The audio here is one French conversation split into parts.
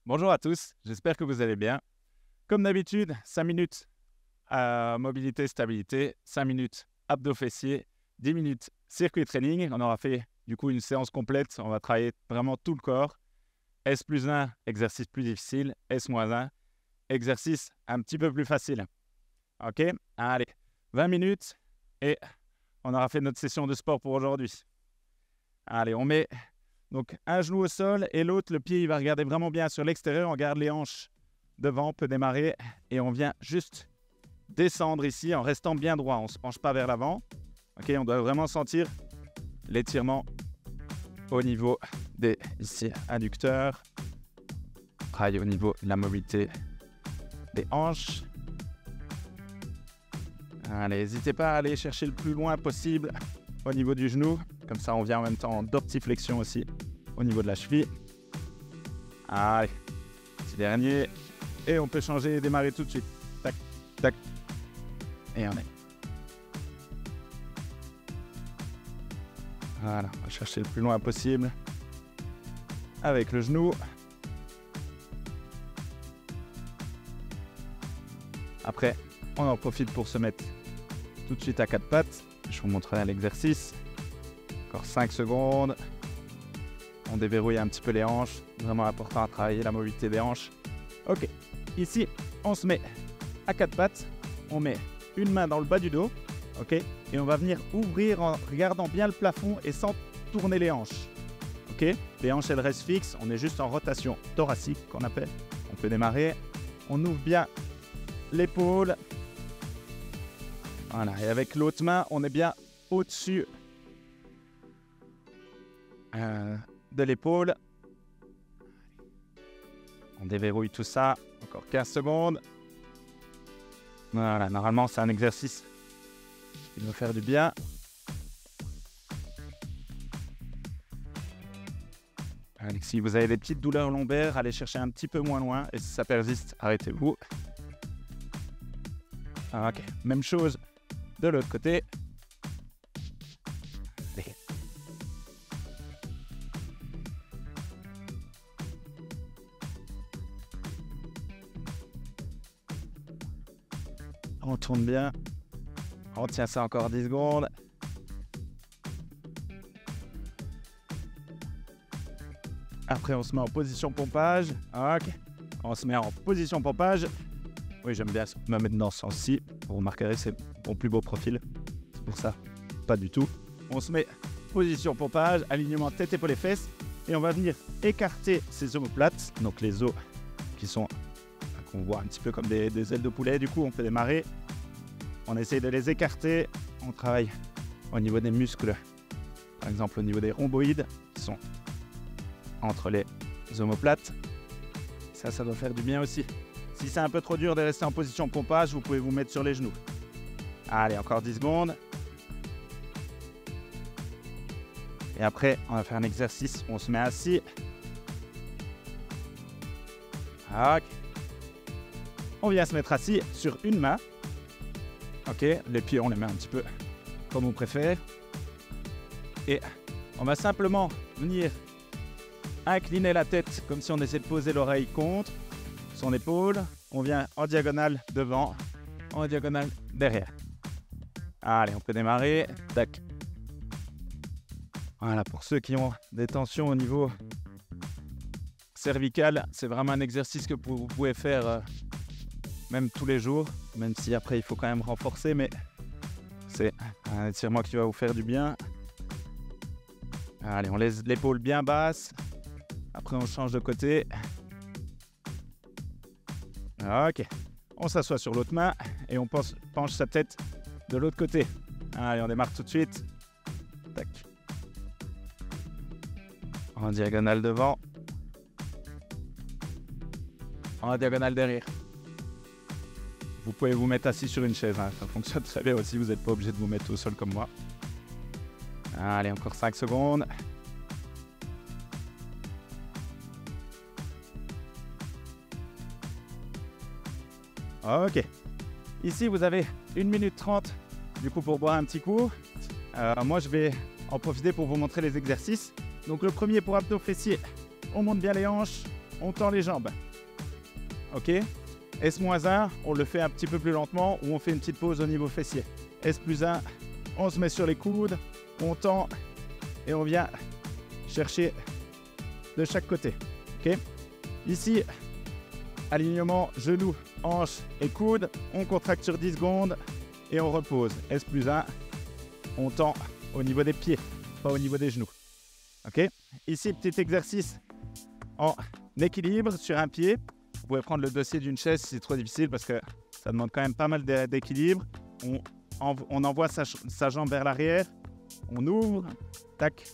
Bonjour à tous, j'espère que vous allez bien. Comme d'habitude, 5 minutes mobilité, stabilité, 5 minutes abdos fessiers, 10 minutes circuit training. On aura fait du coup une séance complète, on va travailler vraiment tout le corps. S+1, exercice plus difficile, S-1, exercice un petit peu plus facile. Ok, allez, 20 minutes et on aura fait notre session de sport pour aujourd'hui. Allez, on met donc un genou au sol et l'autre, le pied, il va regarder vraiment bien sur l'extérieur. On garde les hanches devant, on peut démarrer et on vient juste descendre ici en restant bien droit. On ne se penche pas vers l'avant. Ok, on doit vraiment sentir l'étirement au niveau des ici, adducteurs. Travaille au niveau de la mobilité des hanches. Allez, n'hésitez pas à aller chercher le plus loin possible au niveau du genou. Comme ça, on vient en même temps en dorsiflexion aussi au niveau de la cheville. Allez, petit dernier. Et on peut changer et démarrer tout de suite. Tac, tac. Et on est. Voilà, on va chercher le plus loin possible avec le genou. Après, on en profite pour se mettre tout de suite à quatre pattes. Je vous montrerai l'exercice. Encore 5 secondes. On déverrouille un petit peu les hanches. Vraiment important à travailler la mobilité des hanches. Ok. Ici, on se met à quatre pattes. On met une main dans le bas du dos. Ok. Et on va venir ouvrir en regardant bien le plafond et sans tourner les hanches. Ok. Les hanches, elles restent fixes. On est juste en rotation thoracique qu'on appelle. On peut démarrer. On ouvre bien l'épaule. Voilà. Et avec l'autre main, on est bien au-dessus de l'épaule. On déverrouille tout ça. Encore 15 secondes. Voilà, normalement, c'est un exercice qui doit faire du bien. Allez, si vous avez des petites douleurs lombaires, allez chercher un petit peu moins loin. Et si ça persiste, arrêtez-vous. Ok, même chose de l'autre côté. Allez. On tourne bien. On tient ça encore 10 secondes. Après, on se met en position pompage. Ok. On se met en position pompage. Oui, j'aime bien me mettre dans ce sens-ci. Vous remarquerez, c'est mon plus beau profil. C'est pour ça, pas du tout. On se met position pompage, alignement tête, épaule et fesses. Et on va venir écarter ces omoplates. Donc les os qui sont, qu'on voit un petit peu comme des ailes de poulet. Du coup, on peut démarrer. On essaye de les écarter. On travaille au niveau des muscles. Par exemple, au niveau des rhomboïdes qui sont entre les omoplates. Ça doit faire du bien aussi. Si c'est un peu trop dur de rester en position pompage, vous pouvez vous mettre sur les genoux. Allez, encore 10 secondes. Et après, on va faire un exercice où on se met assis. Ok. On vient se mettre assis sur une main. Ok, les pieds, on les met un petit peu comme on préfère. Et on va simplement venir incliner la tête comme si on essayait de poser l'oreille contre son épaule. On vient en diagonale devant, en diagonale derrière. Allez, on peut démarrer. Tac. Voilà, pour ceux qui ont des tensions au niveau cervical, c'est vraiment un exercice que vous pouvez faire même tous les jours, même si après il faut quand même renforcer, mais c'est un étirement qui va vous faire du bien. Allez, on laisse l'épaule bien basse. Après, on change de côté. Ok. On s'assoit sur l'autre main et on penche sa tête de l'autre côté. Allez, on démarre tout de suite. Tac. En diagonale devant. En diagonale derrière. Vous pouvez vous mettre assis sur une chaise. Hein. Ça fonctionne très bien aussi. Vous n'êtes pas obligé de vous mettre au sol comme moi. Allez, encore 5 secondes. Ok. Ici, vous avez 1 minute 30 du coup pour boire un petit coup. Moi, je vais en profiter pour vous montrer les exercices. Donc, le premier pour abdos fessiers, on monte bien les hanches. on tend les jambes. Ok? S-1, on le fait un petit peu plus lentement ou on fait une petite pause au niveau fessier. S+1, on se met sur les coudes, on tend et on vient chercher de chaque côté. Ok? Ici, alignement, genoux, hanches et coudes. On contracte sur 10 secondes et on repose. S+1, on tend au niveau des pieds, pas au niveau des genoux. Ok? Ici, petit exercice en équilibre sur un pied. Vous pouvez prendre le dossier d'une chaise si c'est trop difficile parce que ça demande quand même pas mal d'équilibre. On envoie sa jambe vers l'arrière, on ouvre, tac,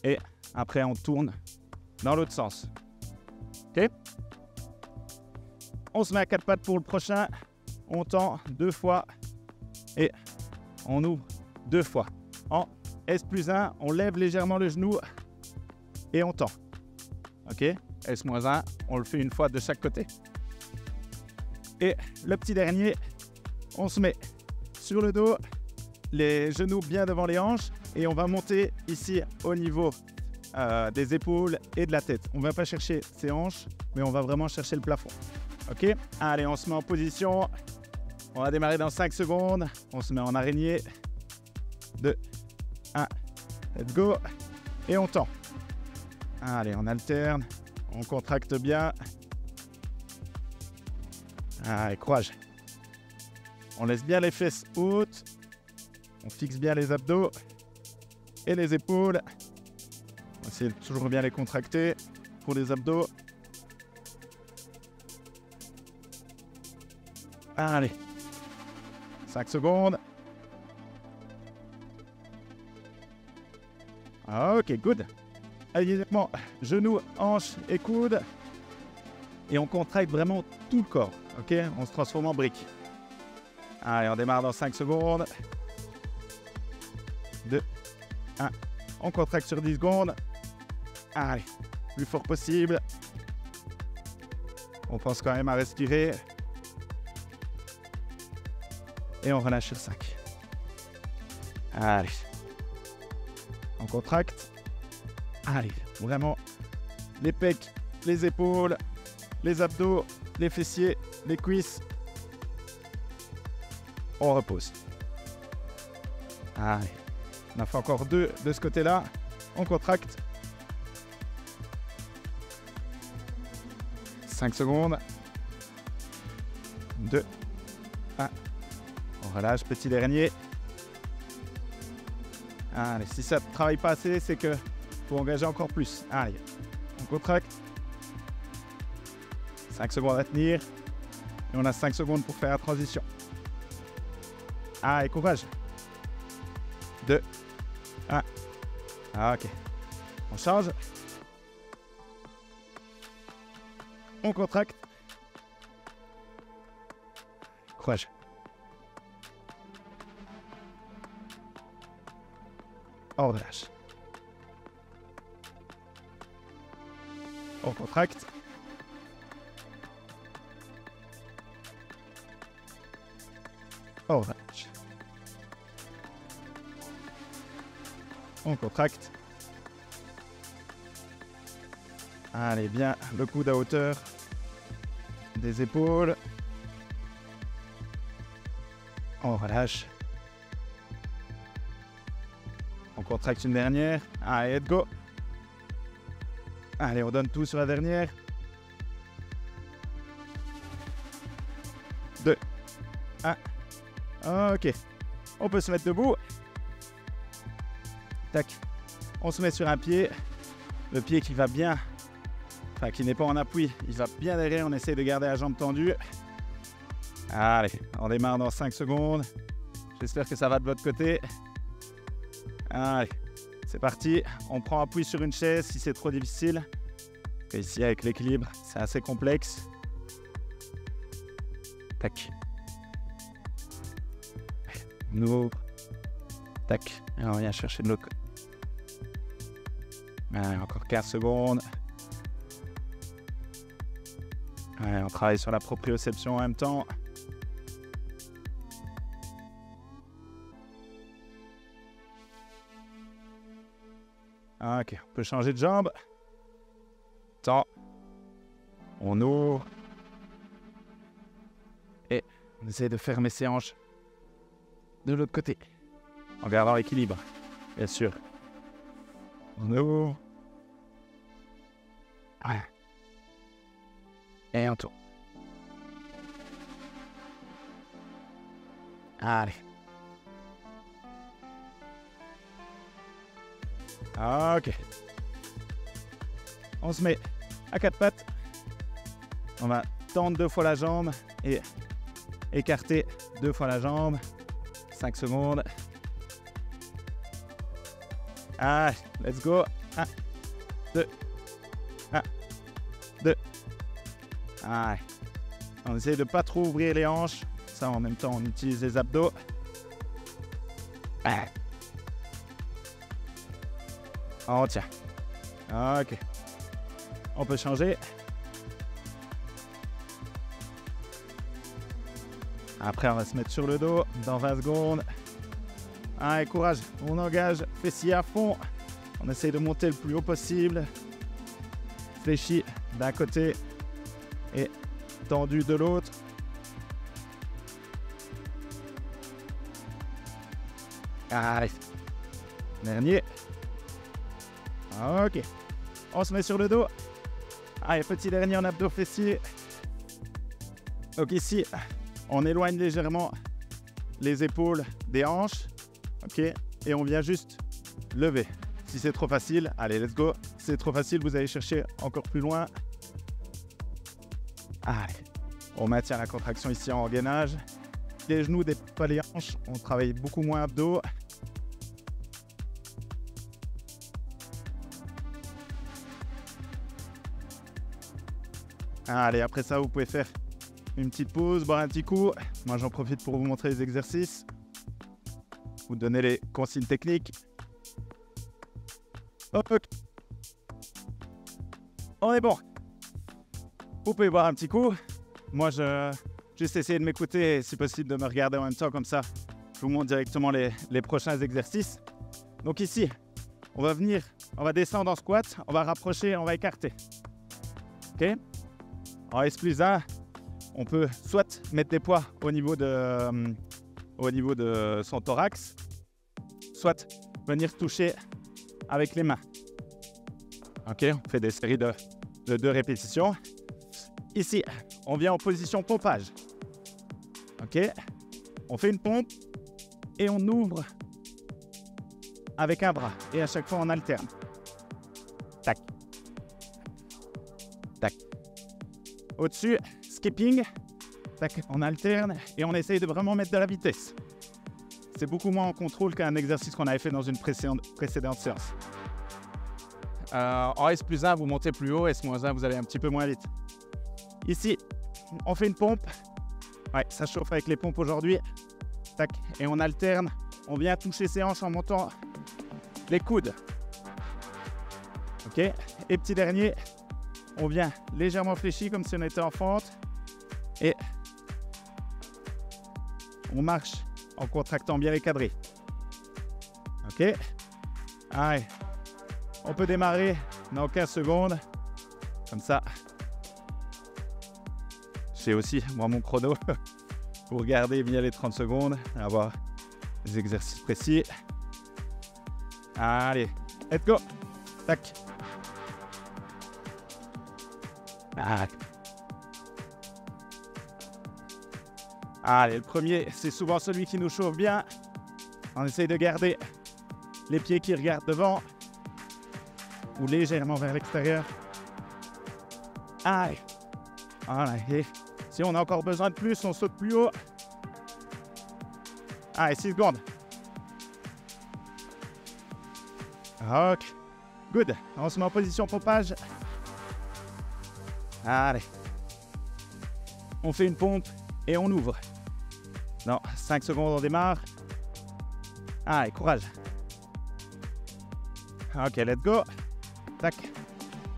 et après on tourne dans l'autre sens. Ok? On se met à 4 pattes pour le prochain, on tend 2 fois et on ouvre 2 fois. En S+1, on lève légèrement le genou et on tend. Ok? S-1, on le fait une fois de chaque côté. Et le petit dernier, on se met sur le dos, les genoux bien devant les hanches et on va monter ici au niveau des épaules et de la tête. On ne va pas chercher ses hanches, mais on va vraiment chercher le plafond. Ok? Allez, on se met en position. On va démarrer dans 5 secondes. On se met en araignée. 2, 1, let's go. Et on tend. Allez, on alterne. On contracte bien. Allez, courage. On laisse bien les fesses hautes. On fixe bien les abdos et les épaules. On va essayer de toujours bien les contracter pour les abdos. Allez. 5 secondes. Ok, good. Alignement, genoux, hanches et coudes. Et on contracte vraiment tout le corps. Ok, on se transforme en brique. Allez, on démarre dans 5 secondes. 2, 1. On contracte sur 10 secondes. Allez, plus fort possible. On pense quand même à respirer. Et on relâche sur 5. Allez. On contracte. Allez, vraiment. Les pecs, les épaules, les abdos, les fessiers, les cuisses. On repose. Allez. On a fait encore 2 de ce côté-là. On contracte. 5 secondes. 2, 1. On relâche, petit dernier. Allez, si ça ne travaille pas assez, c'est que faut engager encore plus. Allez, on contracte. 5 secondes à tenir. Et on a 5 secondes pour faire la transition. Allez, courage. 2, 1. Ok. On change. On contracte. Courage. On relâche. On contracte. On relâche. On contracte. Allez, bien, le coude à hauteur des épaules. On relâche. On contracte une dernière. Allez, let's go. Allez, on donne tout sur la dernière. 2, 1. Ok. On peut se mettre debout. Tac. On se met sur un pied. Le pied qui va bien, enfin qui n'est pas en appui, il va bien derrière. On essaie de garder la jambe tendue. Allez, on démarre dans 5 secondes. J'espère que ça va de votre côté. Allez, c'est parti. On prend appui sur une chaise si c'est trop difficile. Et ici, avec l'équilibre, c'est assez complexe. Tac. On ouvre. Tac. Et on vient chercher de l'autre côté. Allez, encore 15 secondes. Allez, on travaille sur la proprioception en même temps. Ok, on peut changer de jambe. Temps. On ouvre. Et on essaie de fermer ses hanches de l'autre côté. En gardant l'équilibre, bien sûr. On ouvre. Ouais. Et on tourne. Allez. Ok. On se met à quatre pattes. On va tendre 2 fois la jambe et écarter 2 fois la jambe. 5 secondes. Allez, let's go. 1, 2. 1, 2. Allez. On essaie de ne pas trop ouvrir les hanches. Ça, en même temps, on utilise les abdos. Allez. On tient. Ok. On peut changer. Après, on va se mettre sur le dos dans 20 secondes. Allez, courage. On engage fessier à fond. On essaye de monter le plus haut possible. Fléchi d'un côté et tendu de l'autre. Allez. Dernier. Ok. On se met sur le dos. Allez, petit dernier en abdos fessiers. Donc ici, on éloigne légèrement les épaules des hanches. Ok. Et on vient juste lever. Si c'est trop facile, allez, let's go. Si c'est trop facile, vous allez chercher encore plus loin. Allez. On maintient la contraction ici en gainage. Les genoux, pas les hanches. On travaille beaucoup moins abdos. Allez, après ça, vous pouvez faire une petite pause, boire un petit coup. Moi, j'en profite pour vous montrer les exercices. Vous donner les consignes techniques. Hop, ok. On est bon. Vous pouvez boire un petit coup. Moi, juste essayer de m'écouter et si possible de me regarder en même temps comme ça. Je vous montre directement les prochains exercices. Donc ici, on va descendre en squat, on va rapprocher, on va écarter. Ok? En S plus 1, on peut soit mettre des poids au niveau de son thorax, soit venir toucher avec les mains. Ok, on fait des séries de 2 répétitions. Ici, on vient en position pompage. Ok, on fait une pompe et on ouvre avec un bras. Et à chaque fois, on alterne. Tac. Tac. Au-dessus, skipping. Tac, on alterne et on essaye de vraiment mettre de la vitesse. C'est beaucoup moins en contrôle qu'un exercice qu'on avait fait dans une précédente séance. En S plus 1, vous montez plus haut. S moins 1, vous allez un petit peu moins vite. Ici, on fait une pompe. Ouais, ça chauffe avec les pompes aujourd'hui. Tac, et on alterne. On vient toucher ses hanches en montant les coudes. Ok, et petit dernier, on vient légèrement fléchi comme si on était en fente. Et on marche en contractant bien les quadris. Ok, allez. On peut démarrer dans 15 secondes. Comme ça. J'ai aussi, moi, mon chrono pour garder bien les 30 secondes, avoir des exercices précis. Allez, let's go. Tac. Allez, le premier, c'est souvent celui qui nous chauffe bien. On essaye de garder les pieds qui regardent devant ou légèrement vers l'extérieur. Allez. Voilà. Et si on a encore besoin de plus, on saute plus haut. Allez, 6 secondes. Ok. Good. On se met en position pompage. Allez. On fait une pompe et on ouvre. Non, 5 secondes, on démarre. Allez, courage. Ok, let's go. Tac.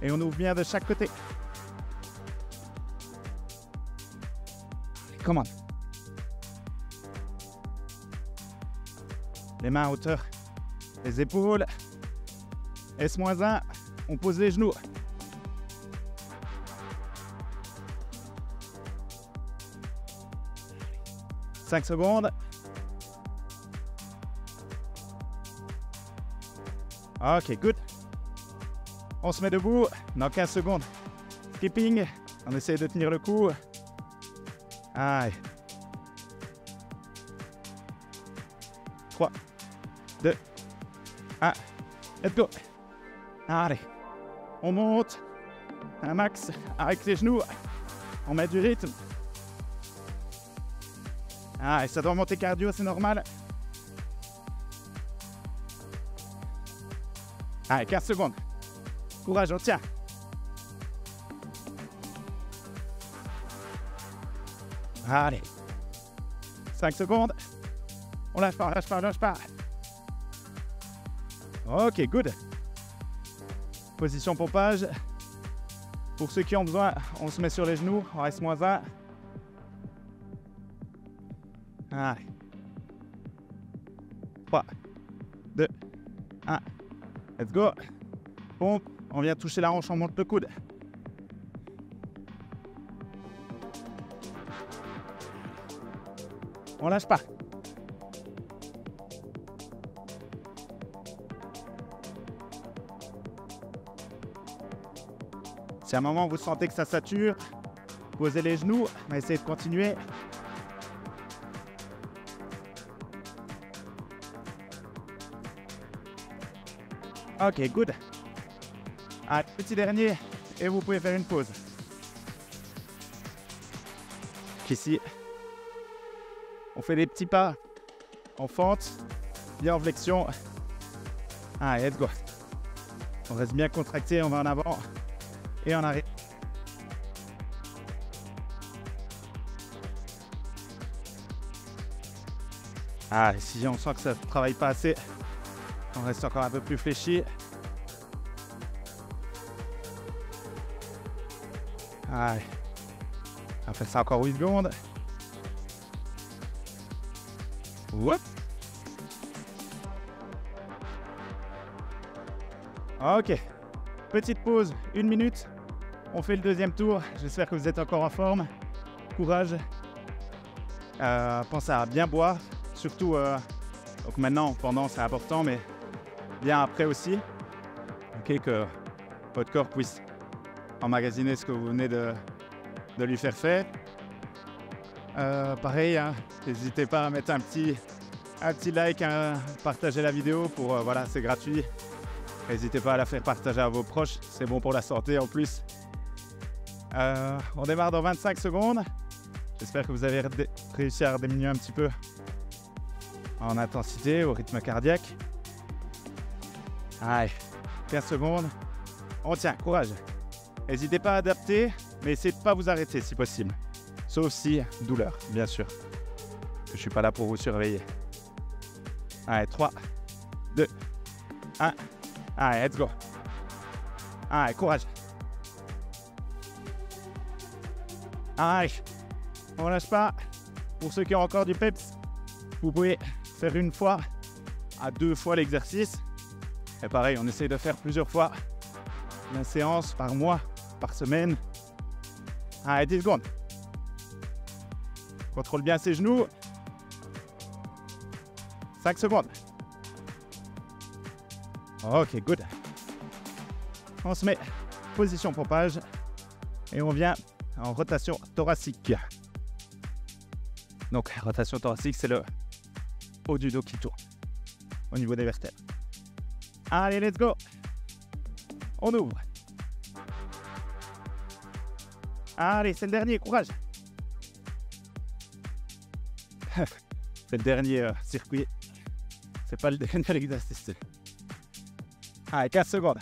Et on ouvre bien de chaque côté. Come on. Les mains à hauteur des épaules. S-1, on pose les genoux. 5 secondes. Ok, good. On se met debout dans 15 secondes. Skipping. On essaie de tenir le coup. Allez. 3, 2, 1. Let's go. Allez. On monte. Un max avec les genoux. On met du rythme. Allez, ça doit monter cardio, c'est normal. Allez, 15 secondes. Courage, on tient. Allez. 5 secondes. On lâche pas, on lâche pas, on lâche pas. Ok, good. Position pompage. Pour ceux qui ont besoin, on se met sur les genoux. On reste -1. Allez. 3, 2, 1. Let's go. Pompe. On vient toucher la hanche, on monte le coude. On lâche pas. Si à un moment vous sentez que ça sature, posez les genoux, on va essayer de continuer. Ok, good. Allez, petit dernier, et vous pouvez faire une pause. Ici, on fait des petits pas en fente, bien en flexion. Allez, let's go. On reste bien contracté, on va en avant et en arrière. Allez, si on sent que ça ne travaille pas assez, on reste encore un peu plus fléchi. Allez, on fait ça encore 8 secondes. Whoop. Ok, petite pause, 1 minute. On fait le deuxième tour. J'espère que vous êtes encore en forme. Courage. Pensez à bien boire. Surtout, donc maintenant, pendant, c'est important, mais bien après aussi. Ok, que votre corps puisse emmagasiner ce que vous venez de lui faire faire. Pareil, hein, n'hésitez pas à mettre un petit like, partager la vidéo pour voilà, c'est gratuit. N'hésitez pas à la faire partager à vos proches, c'est bon pour la santé en plus. On démarre dans 25 secondes. J'espère que vous avez réussi à diminuer un petit peu en intensité, au rythme cardiaque. Allez, 15 secondes. On tient, courage. N'hésitez pas à adapter, mais essayez de ne pas vous arrêter si possible. Sauf si douleur, bien sûr. Je ne suis pas là pour vous surveiller. Allez, 3, 2, 1. Allez, let's go. Allez, courage. Allez, on lâche pas. Pour ceux qui ont encore du peps, vous pouvez faire 1 fois à 2 fois l'exercice. Et pareil, on essaye de faire plusieurs fois la séance par mois, par semaine. Allez, 10 secondes. Contrôle bien ses genoux. 5 secondes. Ok, good. On se met position pompage et on vient en rotation thoracique. Donc, rotation thoracique, c'est le haut du dos qui tourne au niveau des vertèbres. Allez, let's go. On ouvre. Allez, c'est le dernier, courage. C'est le dernier circuit. C'est pas le dernier exercice. Allez, 15 secondes.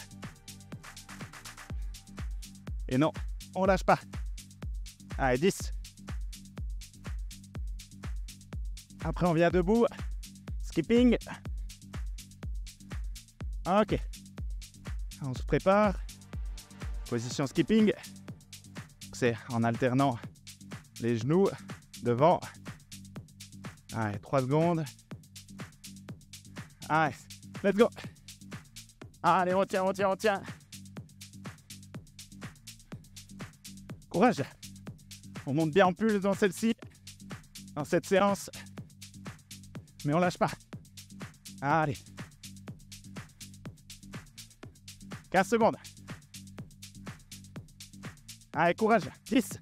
Et non, on lâche pas. Allez, 10. Après, on vient debout. Skipping. Ok. On se prépare. Position skipping. C'est en alternant les genoux devant. Allez, 3 secondes. Allez, let's go. Allez, on tient, on tient, on tient. Courage. On monte bien en pulse dans celle-ci. dans cette séance. Mais on lâche pas. Allez. 15 secondes. Allez, courage. 10.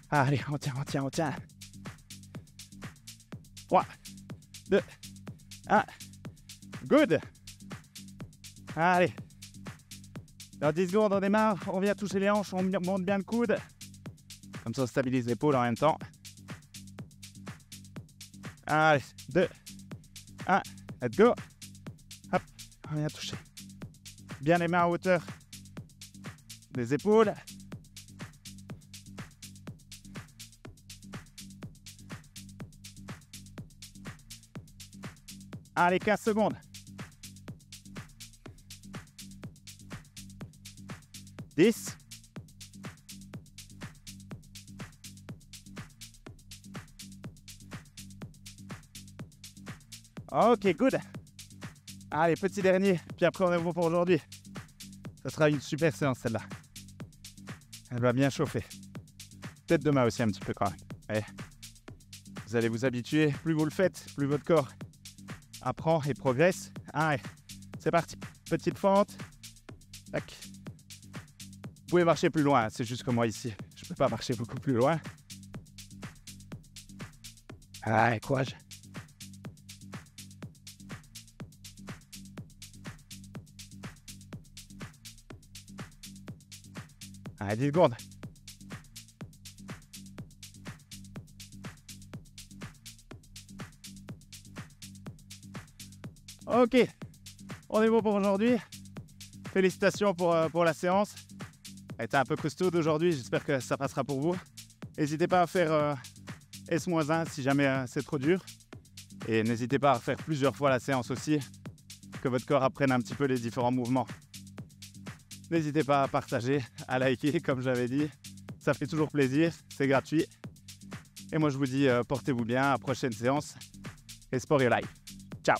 Allez, on tient. 3, 2, 1. Good. Allez. Dans 10 secondes, on démarre. On vient toucher les hanches, on monte bien le coude. Comme ça, on stabilise l'épaule en même temps. Allez, 2, 1. Let's go. Hop, on vient toucher. Bien les mains à hauteur des épaules. Allez, 15 secondes. 10. Ok, good. Allez, petit dernier, puis après on est bon pour aujourd'hui. Ça sera une super séance celle-là. Elle va bien chauffer. Peut-être demain aussi un petit peu quand même. Mais vous allez vous habituer. Plus vous le faites, plus votre corps apprend et progresse. Allez, c'est parti. Petite fente. Tac. Vous pouvez marcher plus loin, c'est juste que moi ici, je ne peux pas marcher beaucoup plus loin. Allez, courage. Allez, 10 secondes. Ok, on est bon pour aujourd'hui. Félicitations pour la séance. Elle était un peu costaud aujourd'hui, j'espère que ça passera pour vous. N'hésitez pas à faire S-1 si jamais c'est trop dur. Et n'hésitez pas à faire plusieurs fois la séance aussi, que votre corps apprenne un petit peu les différents mouvements. N'hésitez pas à partager, à liker, comme j'avais dit. Ça fait toujours plaisir, c'est gratuit. Et moi je vous dis, portez-vous bien, à la prochaine séance. Et sport et live. Ciao!